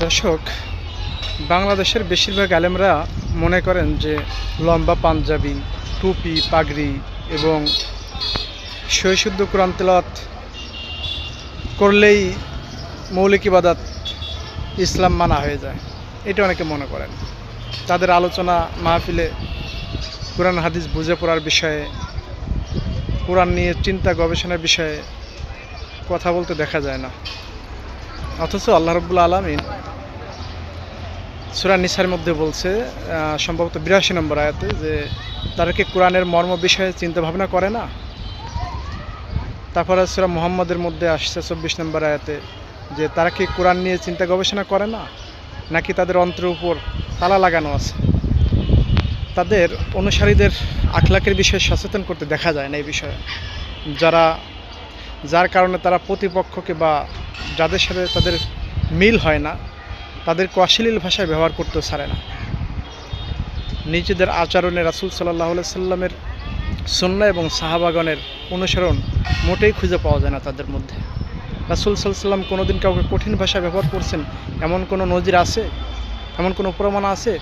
দর্শক, বাংলাদেশের বেশিরভাগ আলেমরা মনে করেন যে লম্বা পাঞ্জাবি, টুপি, পাগড়ি এবং সহিশুদ্ধ কোরআন তেলাওয়াত করলেই মৌলিক ইবাদত ইসলাম মানা হয়ে যায়, এটা অনেকে মনে করেন। তাদের আলোচনা মাহফিলে কোরআন হাদিস বুঝে পড়ার বিষয়ে, কোরআন নিয়ে চিন্তা গবেষণার বিষয়ে কথা বলতে দেখা যায় না। অথচ আল্লাহ রাব্বুল আলামিন সূরা নিসার মধ্যে বলছে, সম্ভবত ৮২ নম্বর আয়াতে, যে তারা কি কোরআনের মর্ম বিষয়ে চিন্তা ভাবনা করে না। তারপরে সূরা মুহাম্মদের মধ্যে আসছে ২৪ নম্বর আয়াতে, যে তারা কি কোরআন নিয়ে চিন্তা গবেষণা করে না, নাকি তাদের অন্তরের উপর তালা লাগানো আছে। তাদের অনুসারীদের আখলাকের বিষয়ে সচেতন করতে দেখা যায় না এই বিষয়ে, যার কারণে তারা প্রতিপক্ষকে বা যাদের সাথে তাদের মিল হয় না তাদেরকে অশ্লীল ভাষায় ব্যবহার করতেও ছাড়ে না। নিজেদের আচরণে রাসূল সাল্লাল্লাহু আলাইহি সাল্লামের সুন্নাহ এবং সাহাবাগণের অনুসরণ মোটেই খুঁজে পাওয়া যায় না তাদের মধ্যে। রাসূল সাল্লাল্লাহু আলাইহি সাল্লাম কোনোদিন কাউকে কঠিন ভাষা ব্যবহার করছেন এমন কোনো নজির আছে, এমন কোনো প্রমাণ আছে?